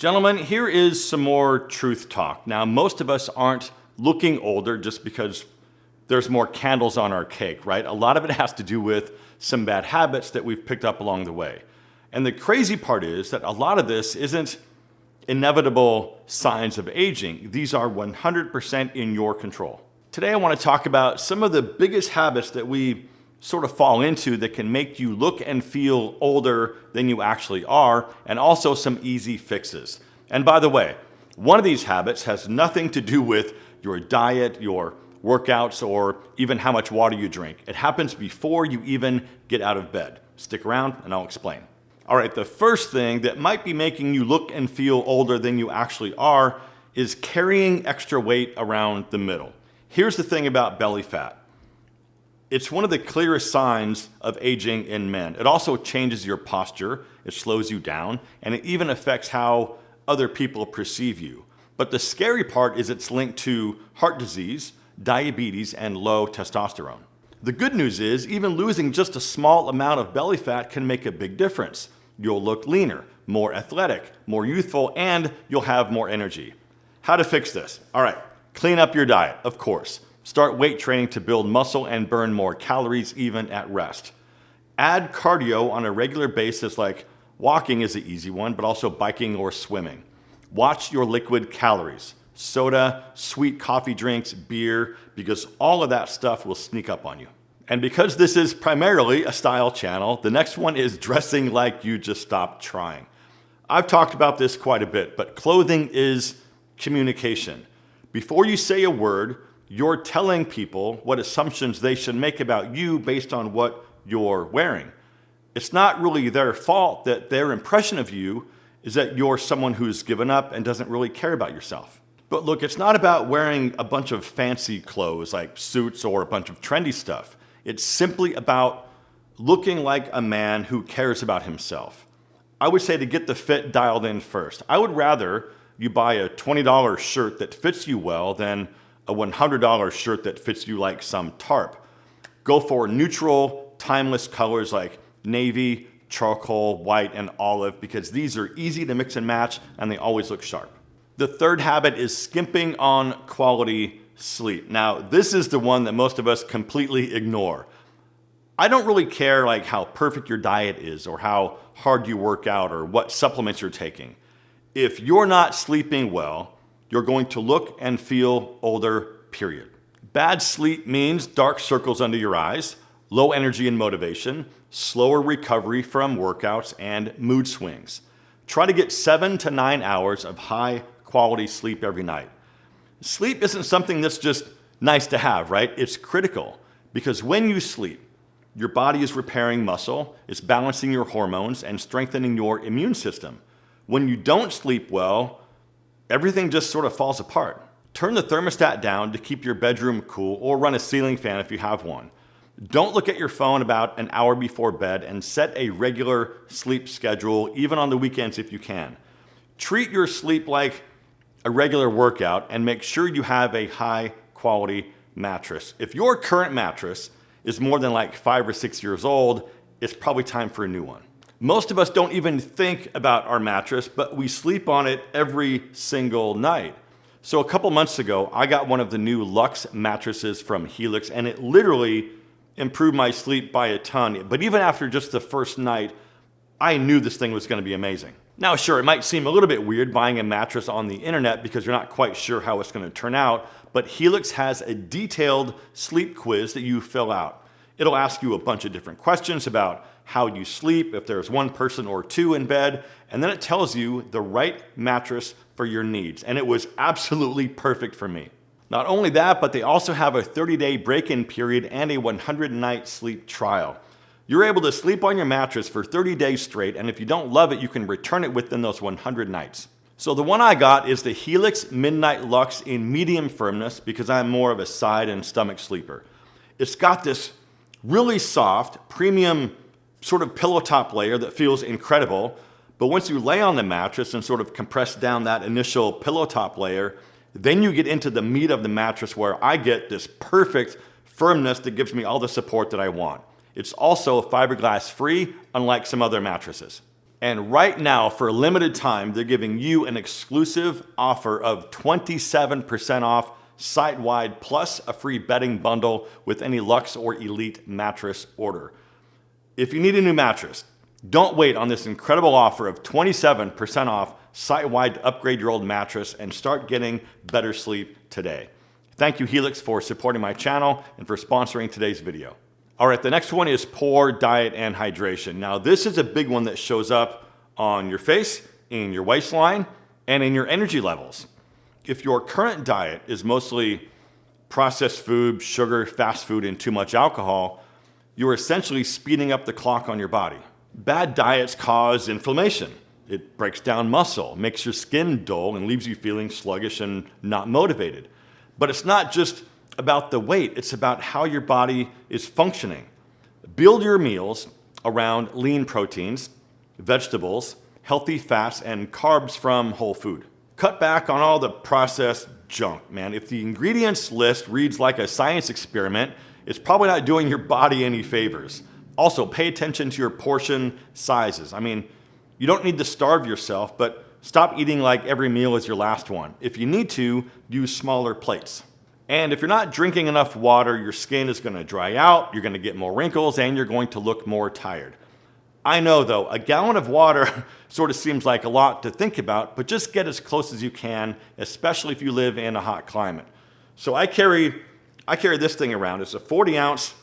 Gentlemen, here is some more truth talk. Now, most of us aren't looking older just because there's more candles on our cake, right? A lot of it has to do with some bad habits that we've picked up along the way. And the crazy part is that a lot of this isn't inevitable signs of aging. These are 100% in your control. Today, I want to talk about some of the biggest habits that we sort of fall into that can make you look and feel older than you actually are, and also some easy fixes. And by the way, one of these habits has nothing to do with your diet, your workouts, or even how much water you drink. It happens before you even get out of bed. Stick around and I'll explain. All right, the first thing that might be making you look and feel older than you actually are is carrying extra weight around the middle. Here's the thing about belly fat. It's one of the clearest signs of aging in men. It also changes your posture, it slows you down, and it even affects how other people perceive you. But the scary part is it's linked to heart disease, diabetes, and low testosterone. The good news is even losing just a small amount of belly fat can make a big difference. You'll look leaner, more athletic, more youthful, and you'll have more energy. How to fix this? All right, clean up your diet, of course. Start weight training to build muscle and burn more calories even at rest. Add cardio on a regular basis, like walking is the easy one, but also biking or swimming. Watch your liquid calories, soda, sweet coffee drinks, beer, because all of that stuff will sneak up on you. And because this is primarily a style channel, the next one is dressing like you just stopped trying. I've talked about this quite a bit, but clothing is communication. Before you say a word, you're telling people what assumptions they should make about you based on what you're wearing. It's not really their fault that their impression of you is that you're someone who's given up and doesn't really care about yourself. But look, it's not about wearing a bunch of fancy clothes like suits or a bunch of trendy stuff. It's simply about looking like a man who cares about himself. I would say to get the fit dialed in first. I would rather you buy a $20 shirt that fits you well than a $100 shirt that fits you like some tarp. Go for neutral, timeless colors like navy, charcoal, white, and olive because these are easy to mix and match and they always look sharp. The third habit is skimping on quality sleep. Now, this is the one that most of us completely ignore. I don't really care like how perfect your diet is or how hard you work out or what supplements you're taking. If you're not sleeping well, you're going to look and feel older, period. Bad sleep means dark circles under your eyes, low energy and motivation, slower recovery from workouts, and mood swings. Try to get 7 to 9 hours of high quality sleep every night. Sleep isn't something that's just nice to have, right? It's critical because when you sleep, your body is repairing muscle, it's balancing your hormones, and strengthening your immune system. When you don't sleep well, everything just sort of falls apart. Turn the thermostat down to keep your bedroom cool or run a ceiling fan if you have one. Don't look at your phone about an hour before bed and set a regular sleep schedule, even on the weekends if you can. Treat your sleep like a regular workout and make sure you have a high quality mattress. If your current mattress is more than like 5 or 6 years old, it's probably time for a new one. Most of us don't even think about our mattress, but we sleep on it every single night. So a couple months ago, I got one of the new Luxe mattresses from Helix, and it literally improved my sleep by a ton. But even after just the first night, I knew this thing was going to be amazing. Now, sure, it might seem a little bit weird buying a mattress on the internet because you're not quite sure how it's going to turn out, but Helix has a detailed sleep quiz that you fill out. It'll ask you a bunch of different questions about how you sleep, if there's one person or two in bed, and then it tells you the right mattress for your needs. And it was absolutely perfect for me. Not only that, but they also have a 30-day break-in period and a 100-night sleep trial. You're able to sleep on your mattress for 30 days straight, and if you don't love it, you can return it within those 100 nights. So the one I got is the Helix Midnight Luxe in medium firmness because I'm more of a side and stomach sleeper. It's got this really soft, premium sort of pillow top layer that feels incredible, but once you lay on the mattress and sort of compress down that initial pillow top layer, then you get into the meat of the mattress where I get this perfect firmness that gives me all the support that I want. It's also fiberglass free, unlike some other mattresses. And right now, for a limited time, they're giving you an exclusive offer of 27% off site-wide plus a free bedding bundle with any Luxe or Elite mattress order. If you need a new mattress, don't wait on this incredible offer of 27% off site-wide to upgrade your old mattress and start getting better sleep today. Thank you, Helix, for supporting my channel and for sponsoring today's video. All right, the next one is poor diet and hydration. Now, this is a big one that shows up on your face, in your waistline, and in your energy levels. If your current diet is mostly processed food, sugar, fast food, and too much alcohol, you're essentially speeding up the clock on your body. Bad diets cause inflammation. It breaks down muscle, makes your skin dull, and leaves you feeling sluggish and not motivated. But it's not just about the weight, it's about how your body is functioning. Build your meals around lean proteins, vegetables, healthy fats, and carbs from whole food. Cut back on all the processed junk, man. If the ingredients list reads like a science experiment, it's probably not doing your body any favors. Also, pay attention to your portion sizes. I mean, you don't need to starve yourself, but stop eating like every meal is your last one. If you need to, use smaller plates. And if you're not drinking enough water, your skin is going to dry out, you're going to get more wrinkles, and you're going to look more tired. I know though, a gallon of water sort of seems like a lot to think about, but just get as close as you can, especially if you live in a hot climate. So I carry this thing around. It's a 40-ounce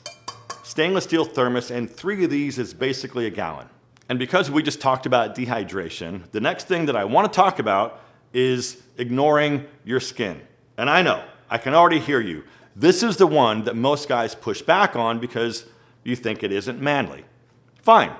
stainless steel thermos, and 3 of these is basically a gallon. And because we just talked about dehydration, the next thing that I want to talk about is ignoring your skin. And I know, I can already hear you. This is the one that most guys push back on because you think it isn't manly. Fine.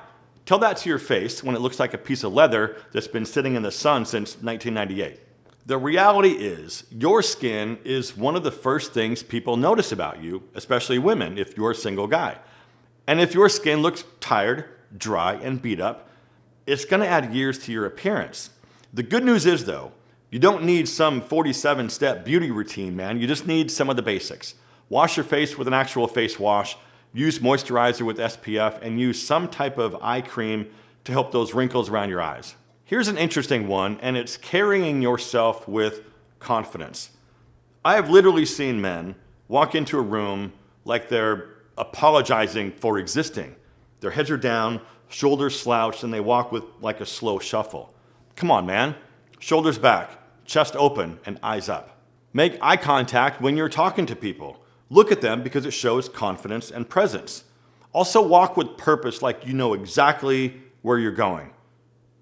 Tell that to your face when it looks like a piece of leather that's been sitting in the sun since 1998. The reality is, your skin is one of the first things people notice about you, especially women, if you're a single guy. And if your skin looks tired, dry, and beat up, it's going to add years to your appearance. The good news is, though, you don't need some 47-step beauty routine, man. You just need some of the basics. Wash your face with an actual face wash, use moisturizer with SPF, and use some type of eye cream to help those wrinkles around your eyes. Here's an interesting one, and it's carrying yourself with confidence. I have literally seen men walk into a room like they're apologizing for existing. Their heads are down, shoulders slouched, and they walk with like a slow shuffle. Come on, man. Shoulders back, chest open, and eyes up. Make eye contact when you're talking to people. Look at them because it shows confidence and presence. Also walk with purpose, like you know exactly where you're going,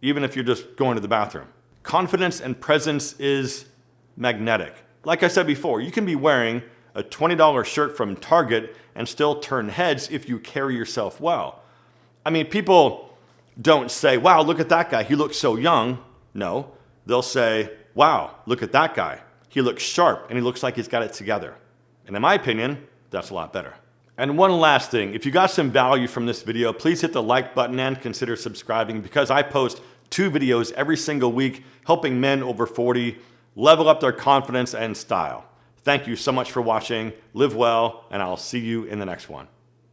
even if you're just going to the bathroom. Confidence and presence is magnetic. Like I said before, you can be wearing a $20 shirt from Target and still turn heads if you carry yourself well. I mean, people don't say, wow, look at that guy, he looks so young. No, they'll say, wow, look at that guy. He looks sharp and he looks like he's got it together. And in my opinion, that's a lot better. And one last thing, if you got some value from this video, please hit the like button and consider subscribing because I post 2 videos every single week helping men over 40 level up their confidence and style. Thank you so much for watching, live well, and I'll see you in the next one.